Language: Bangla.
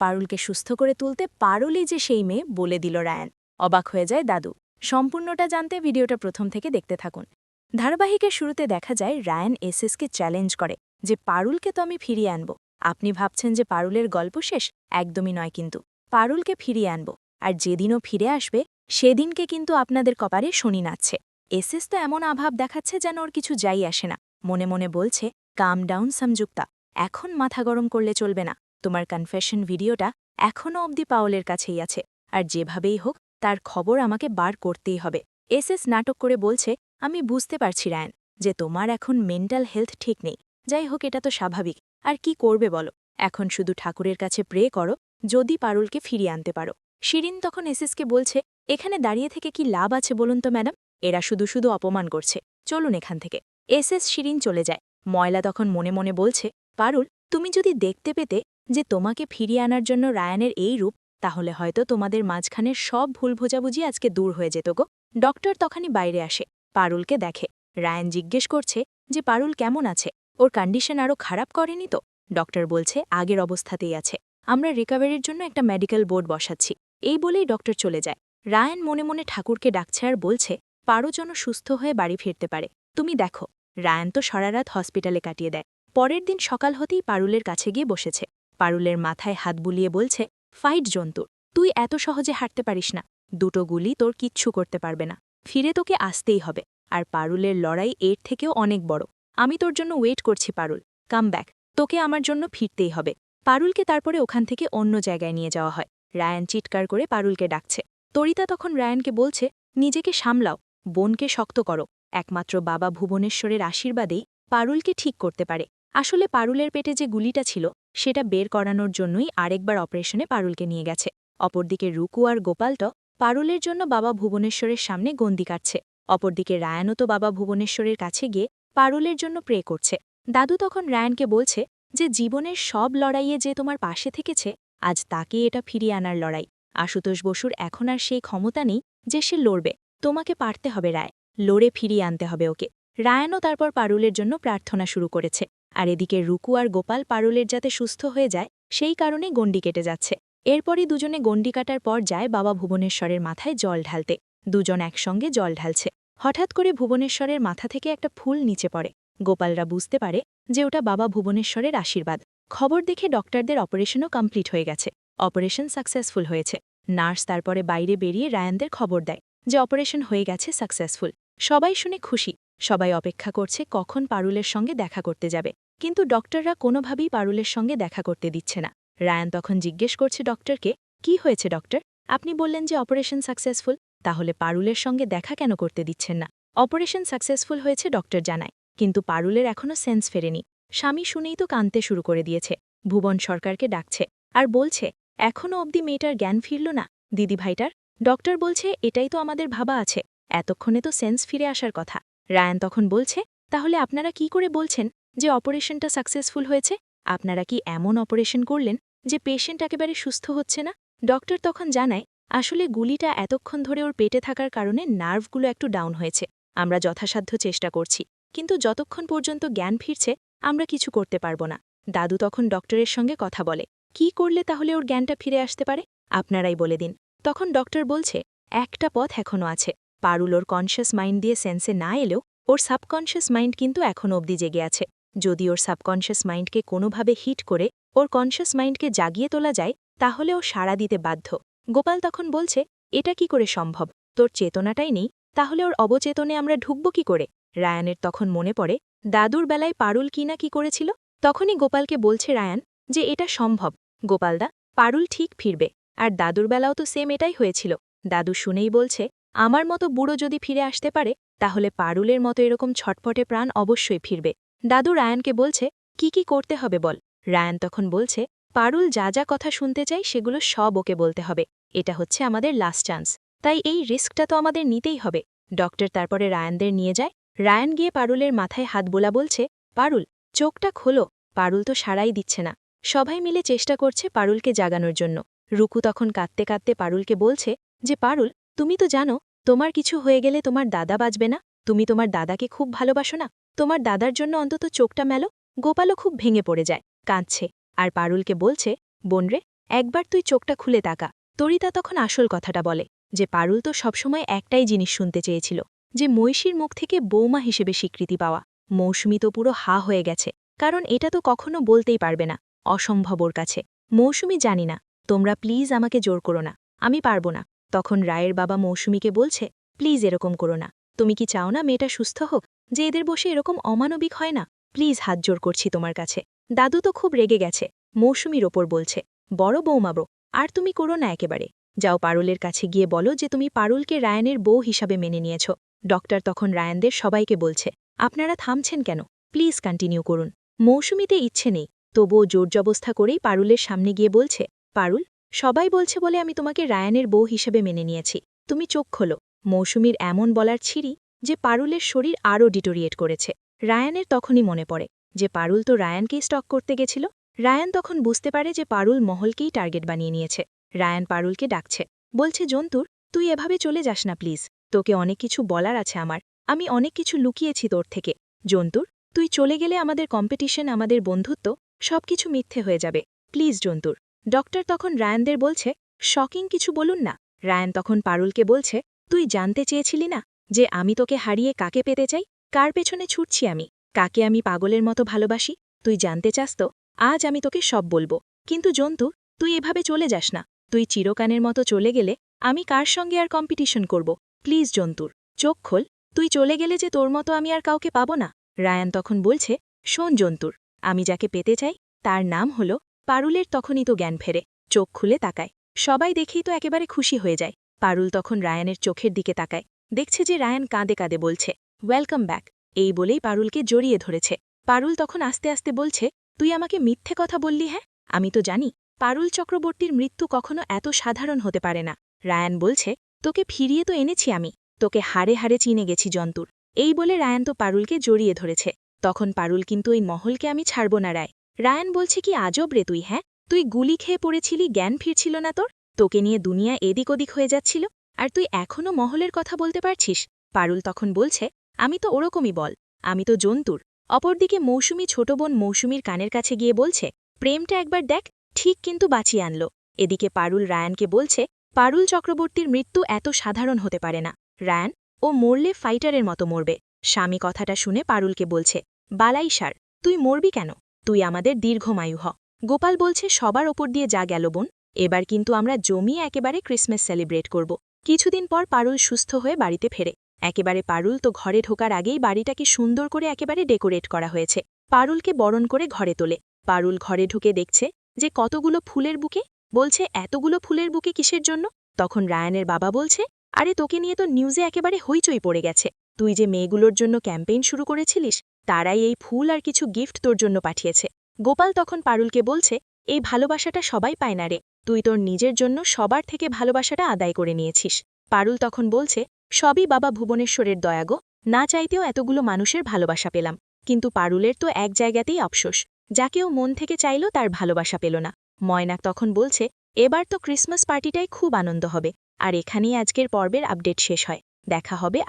পারুলকে সুস্থ করে তুলতে পারুলই যে সেই মেয়ে বলে দিল রায়ান। অবাক হয়ে যায় দাদু। সম্পূর্ণটা জানতে ভিডিওটা প্রথম থেকে দেখতে থাকুন। ধারাবাহিকের শুরুতে দেখা যায় রায়ান এসএসকে চ্যালেঞ্জ করে যে পারুলকে তো আমি ফিরিয়ে আনব। আপনি ভাবছেন যে পারুলের গল্প শেষ? একদমই নয়, কিন্তু পারুলকে ফিরিয়ে আনব, আর যেদিনও ফিরে আসবে সেদিনকে কিন্তু আপনাদের কপারে শনি নাচছে। এসএস তো এমন আভাব দেখাচ্ছে যেন ওর কিছু যাই আসে না। মনে মনে বলছে, কাম ডাউন সমযুক্তা, এখন মাথা গরম করলে চলবে না। তোমার কনফেশন ভিডিওটা এখনও অবধি পাওলের কাছেই আছে, আর যেভাবেই হোক তার খবর আমাকে বার করতেই হবে। এসএস নাটক করে বলছে, আমি বুঝতে পারছি রায়ান যে তোমার এখন মেন্টাল হেলথ ঠিক নেই। যাই হোক, এটা তো স্বাভাবিক। আর কি করবে বলো, এখন শুধু ঠাকুরের কাছে প্রে করো যদি পারুলকে ফিরিয়ে আনতে পারো। শিরিন তখন এসএসকে বলছে, এখানে দাঁড়িয়ে থেকে কি লাভ আছে বলুন তো ম্যাডাম? এরা শুধু শুধু অপমান করছে, চলুন এখান থেকে। এসএস শিরিন চলে যায়। ময়লা তখন মনে মনে বলছে, পারুল, তুমি যদি দেখতে পেতে যে তোমাকে ফিরিয়ে আনার জন্য রায়ানের এই রূপ, তাহলে হয়তো তোমাদের মাঝখানের সব ভুল বোঝাবুঝি আজকে দূর হয়ে যেত গো। ডক্টর তখনই বাইরে আসে, পারুলকে দেখে। রায়ান জিজ্ঞেস করছে যে পারুল কেমন আছে, ওর কন্ডিশন আরও খারাপ করেনি তো? ডক্টর বলছে, আগের অবস্থাতেই আছে, আমরা রিকভারির জন্য একটা মেডিকেল বোর্ড বসাচ্ছি। এই বলেই ডক্টর চলে যায়। রায়ান মনে মনে ঠাকুরকে ডাকছে আর বলছে, পারো যেন সুস্থ হয়ে বাড়ি ফিরতে পারে। তুমি দেখো, রায়ান তো সারারাত হসপিটালে কাটিয়ে দেয়। পরের দিন সকাল হতেই পারুলের কাছে গিয়ে বসেছে। পারুলের মাথায় হাত বুলিয়ে বলছে, ফাইট জন্তুর, তুই এত সহজে হাঁটতে পারিস না। দুটো গুলি তোর কিচ্ছু করতে পারবে না। ফিরে তোকে আসতেই হবে। আর পারুলের লড়াই এর থেকেও অনেক বড়। আমি তোর জন্য ওয়েট করছি পারুল, কাম ব্যাক। তোকে আমার জন্য ফিরতেই হবে। পারুলকে তারপরে ওখান থেকে অন্য জায়গায় নিয়ে যাওয়া হয়। রায়ান চিৎকার করে পারুলকে ডাকছে। তরিতা তখন রায়ানকে বলছে, নিজেকে সামলাও, বোনকে শক্ত করো। একমাত্র বাবা ভুবনেশ্বরের আশীর্বাদেই পারুলকে ঠিক করতে পারে। আসলে পারুলের পেটে যে গুলিটা ছিল সেটা বের করানোর জন্যই আরেকবার অপারেশনে পারুলকে নিয়ে গেছে। অপরদিকে রুকু আর গোপালটা পারুলের জন্য বাবা ভুবনেশ্বরের সামনে গন্দি কাটছে। অপরদিকে রায়ানও তো বাবা ভুবনেশ্বরের কাছে গিয়ে পারুলের জন্য প্রে করছে। দাদু তখন রায়ানকে বলছে যে জীবনের সব লড়াইয়ে যে তোমার পাশে থেকেছে, আজ তাকে এটা ফিরিয়ে আনার লড়াই। আশুতোষ বসুর এখন আর সেই ক্ষমতা নেই যে সে লড়বে। তোমাকে পারতে হবে রায়, লড়ে ফিরিয়ে আনতে হবে ওকে। রায়ানও তারপর পারুলের জন্য প্রার্থনা শুরু করেছে। আর এদিকে রুকু আর গোপাল পারুলের যাতে সুস্থ হয়ে যায় সেই কারণে গণ্ডি কেটে যাচ্ছে। এরপরই দুজনে গণ্ডি কাটার পর যায় বাবা ভুবনেশ্বরের মাথায় জল ঢালতে। দুজন একসঙ্গে জল ঢালছে। হঠাৎ করে ভুবনেশ্বরের মাথা থেকে একটা ফুল নিচে পড়ে। গোপালরা বুঝতে পারে যে ওটা বাবা ভুবনেশ্বরের আশীর্বাদ। খবর দেখে ডক্টরদের অপারেশনও কমপ্লিট হয়ে গেছে। অপারেশন সাকসেসফুল হয়েছে। নার্স তারপরে বাইরে বেরিয়ে রায়ানদের খবর দেয় যে অপারেশন হয়ে গেছে সাকসেসফুল। সবাই শুনে খুশি। সবাই অপেক্ষা করছে কখন পারুলের সঙ্গে দেখা করতে যাবে, কিন্তু ডক্টররা কোনোভাবেই পারুলের সঙ্গে দেখা করতে দিচ্ছে না। রায়ান তখন জিজ্ঞেস করছে ডক্টরকে, কি হয়েছে ডক্টর? আপনি বললেন যে অপারেশন সাকসেসফুল, তাহলে পারুলের সঙ্গে দেখা কেন করতে দিচ্ছেন না? অপারেশন সাকসেসফুল হয়েছে ডক্টর জানায়, কিন্তু পারুলের এখনও সেন্স ফেরেনি। স্বামী শুনেই তো কাঁদতে শুরু করে দিয়েছে। ভুবন সরকারকে ডাকছে আর বলছে, এখনও অবধি মেয়েটার জ্ঞান ফিরল না দিদিভাইটার। ডক্টর বলছে, এটাই তো আমাদের ভাবা আছে, এতক্ষণে তো সেন্স ফিরে আসার কথা। রায়ান তখন বলছে, তাহলে আপনারা কি করে বলছেন যে অপারেশনটা সাকসেসফুল হয়েছে? আপনারা কি এমন অপারেশন করলেন যে পেশেন্ট একেবারে সুস্থ হচ্ছে না? ডক্টর তখন জানায়, আসলে গুলিটা এতক্ষণ ধরে ওর পেটে থাকার কারণে নার্ভগুলো একটু ডাউন হয়েছে। আমরা যথাসাধ্য চেষ্টা করছি, কিন্তু যতক্ষণ পর্যন্ত জ্ঞান ফিরছে আমরা কিছু করতে পারব না। দাদু তখন ডক্টরের সঙ্গে কথা বলে, কি করলে তাহলে ওর জ্ঞানটা ফিরে আসতে পারে? আপনারাই বলে দিন। তখন ডক্টর বলছে, একটা পথ এখনও আছে। পারুল ওর কনশিয়াস মাইন্ড দিয়ে সেন্সে না এলেও ওর সাবকনশিয়াস মাইন্ড কিন্তু এখনও অবধি জেগে আছে। যদি ওর সাবকনশিয়াস মাইন্ডকে কোনোভাবে হিট করে ওর কনশিয়াস মাইন্ডকে জাগিয়ে তোলা যায়, তাহলে ও সাড়া দিতে বাধ্য। গোপাল তখন বলছে, এটা কি করে সম্ভব? তোর চেতনাটাই নেই, তাহলে ওর অবচেতনে আমরা ঢুকব কি করে? রায়ানের তখন মনে পড়ে দাদুর বেলায় পারুল কি না কি করেছিল। তখনই গোপালকে বলছে রায়ান যে এটা সম্ভব। গোপালদা, পারুল ঠিক ফিরবে, আর দাদুর বেলাও তো সেম এটাই হয়েছিল। দাদু শুনেই বলছে, আমার মতো বুড়ো যদি ফিরে আসতে পারে তাহলে পারুলের মতো এরকম ছটফটে প্রাণ অবশ্যই ফিরবে। দাদু রায়ানকে বলছে, কি কি করতে হবে বল। রায়ান তখন বলছে, পারুল যা যা কথা শুনতে চাই সেগুলো সব ওকে বলতে হবে। এটা হচ্ছে আমাদের লাস্ট চান্স, তাই এই রিস্কটা তো আমাদের নিতেই হবে। ডক্টর তারপরে রায়ানদের নিয়ে যায়। রায়ান গিয়ে পারুলের মাথায় হাত বোলা বলছে, পারুল, চোখটা খোলো। পারুল তো সাড়াই দিচ্ছে না। সবাই মিলে চেষ্টা করছে পারুলকে জাগানোর জন্য। রুকু তখন কাঁদতে কাঁদতে পারুলকে বলছে যে, পারুল, তুমি তো জানো তোমার কিছু হয়ে গেলে তোমার দাদা বাঁচবে না। তুমি তোমার দাদাকে খুব ভালোবাসো না? তোমার দাদার জন্য অন্তত চোখটা মেলো। গোপালও খুব ভেঙে পড়ে যায়, কাঁদছে, আর পারুলকে বলছে, বোনরে, একবার তুই চোখটা খুলে তাকা। তরিতা তখন আসল কথাটা বলে যে পারুল তো সবসময় একটাই জিনিস শুনতে চেয়েছিল, যে মৈশীর মুখ থেকে বৌমা হিসেবে স্বীকৃতি পাওয়া। মৌসুমী তো পুরো হা হয়ে গেছে, কারণ এটা তো কখনো বলতেই পারবে না, অসম্ভব ওর কাছে। মৌসুমী, জানি না, তোমরা প্লিজ আমাকে জোর করো না, আমি পারবো না। তখন রায়ের বাবা মৌসুমীকে বলছে, প্লিজ এরকম করো না, তুমি কি চাও না মেয়েটা সুস্থ হোক? যে এদের বসে এরকম অমানবিক হয় না, প্লিজ হাত জোর করছি তোমার কাছে। দাদু তো খুব রেগে গেছে, মৌসুমীর ওপর বলছে, বড় বৌমাব্রো, আর তুমি করো না একেবারে। যাও পারুলের কাছে গিয়ে বলো যে তুমি পারুলকে রায়ানের বউ হিসাবে মেনে নিয়েছ। ডক্টর তখন রায়ানদের সবাইকে বলছে, আপনারা থামছেন কেন? প্লিজ কন্টিনিউ করুন। মৌসুমীতে ইচ্ছে নেই, তবুও জোরজবস্থা করেই পারুলের সামনে গিয়ে বলছে, পারুল, সবাই বলছে বলে আমি তোমাকে রায়ানের বউ হিসেবে মেনে নিয়েছি, তুমি চোখ খোলো। মৌসুমীর এমন বলার ছিরি যে পারুলের শরীর আরও ডিটোরিয়েট করেছে। রায়ানের তখনই মনে পড়ে যে পারুল তো রায়ানকেই স্টক করতে গেছিল। রায়ান তখন বুঝতে পারে যে পারুল মহলকেই টার্গেট বানিয়ে নিয়েছে। রায়ান পারুলকে ডাকছে, বলছে, জন্তুর, তুই এভাবে চলে যাস না প্লিজ, তোকে অনেক কিছু বলার আছে আমার, আমি অনেক কিছু লুকিয়েছি তোর থেকে। জন্তুর, তুই চলে গেলে আমাদের কম্পিটিশন, আমাদের বন্ধুত্ব, সবকিছু মিথ্যে হয়ে যাবে, প্লিজ জন্তুর। ডক্টর তখন রায়ানদের বলছে, শকিং কিছু বলুন না। রায়ান তখন পারুলকে বলছে, তুই জানতে চেয়েছিলি না যে আমি তোকে হারিয়ে কাকে পেতে চাই, কার পেছনে ছুটছি আমি, কাকে আমি পাগলের মতো ভালোবাসি? তুই জানতে চাস তো? আজ আমি তোকে সব বলবো। কিন্তু জন্তু, তুই এভাবে চলে যাস না, তুই চিরকানের মতো চলে গেলে আমি কার সঙ্গে আর কম্পিটিশন করব? প্লিজ জন্তুর, চোখ খোল, তুই চলে গেলে যে তোর মতো আমি আর কাউকে পাবো না। রায়ান তখন বলছে, শোন জন্তুর, আমি যাকে পেতে চাই তার নাম হলো পারুলের। তখনই তো জ্ঞান ফেরে, চোখ খুলে তাকায়, সবাই দেখেই তো একেবারে খুশি হয়ে যায়। পারুল তখন রায়ানের চোখের দিকে তাকায়, দেখছে যে রায়ান কাঁদে কাঁদে বলছে, ওয়েলকাম ব্যাক। এই বলেই পারুলকে জড়িয়ে ধরেছে। পারুল তখন আস্তে আস্তে বলছে, তুই আমাকে মিথ্যে কথা বললি? হ্যাঁ, আমি তো জানি পারুল চক্রবর্তীর মৃত্যু কখনো এত সাধারণ হতে পারে না। রায়ান বলছে, তোকে ফিরিয়ে তো এনেছি আমি, তোকে হাড়ে হাড়ে চিনে গেছি জন্তুর। এই বলে রায়ান তো পারুলকে জড়িয়ে ধরেছে। তখন পারুল, কিন্তু এই মহলকে আমি ছাড়ব না রায়। রায়ান বলছে, কি আজব রে তুই, হ্যাঁ, তুই গুলি খেয়ে পড়েছিলি, জ্ঞান ফিরছিল না তোর, তোকে নিয়ে দুনিয়া এদিক ওদিক হয়ে যাচ্ছিল, আর তুই এখনও মহলের কথা বলতে পারছিস? পারুল তখন বলছে, আমি তো ওরকমই বল, আমি তো জন্তুর। অপরদিকে মৌসুমী ছোট বোন মৌসুমীর কানের কাছে গিয়ে বলছে, প্রেমটা একবার দেখ, ঠিক কিন্তু বাঁচিয়ে আনলো। এদিকে পারুল রায়ানকে বলছে, পারুল চক্রবর্তীর মৃত্যু এত সাধারণ হতে পারে না। রায়ান, ও মরলে ফাইটারের মতো মরবে। স্বামী কথাটা শুনে পারুলকে বলছে, বালাই সার, তুই মরবি কেন? তুই আমাদের দীর্ঘমায়ু হ। গোপাল বলছে, সবার ওপর দিয়ে যা গেল বোন, এবার কিন্তু আমরা জমিয়ে একেবারে ক্রিসমাস সেলিব্রেট করব। কিছুদিন পর পারুল সুস্থ হয়ে বাড়িতে ফেরে। একেবারে পারুল তো ঘরে ঢোকার আগেই বাড়িটাকে সুন্দর করে একেবারে ডেকোরেট করা হয়েছে। পারুলকে বরণ করে ঘরে তোলে। পারুল ঘরে ঢুকে দেখছে যে কতগুলো ফুলের বুকে। বলছে, এতগুলো ফুলের বুকে কিসের জন্য? তখন রায়ানের বাবা বলছে, আরে তোকে নিয়ে তো নিউজে একেবারে হইচই পড়ে গেছে, তুই যে মেয়েগুলোর জন্য ক্যাম্পেইন শুরু করেছিলিস, তারাই এই ফুল আর কিছু গিফট তোর জন্য পাঠিয়েছে। গোপাল তখন পারুলকে বলছে, এই ভালোবাসাটা সবাই পায় না রে, তুই তোর নিজের জন্য সবার থেকে ভালোবাসাটা আদায় করে নিয়েছিস। পারুল তখন বলছে, সবই বাবা ভুবনেশ্বরের দয়াগো, না চাইতেও এতগুলো মানুষের ভালোবাসা পেলাম। কিন্তু পারুলের তো এক জায়গাতেই আফসোস, যাকেও মন থেকে চাইল তার ভালোবাসা পেল না। ময়নাক তখন বলছে, এবার তো ক্রিসমাস পার্টিটাই খুব আনন্দ হবে। আর এখানেই আজকের পর্বের আপডেট শেষ হয়। দেখা হবে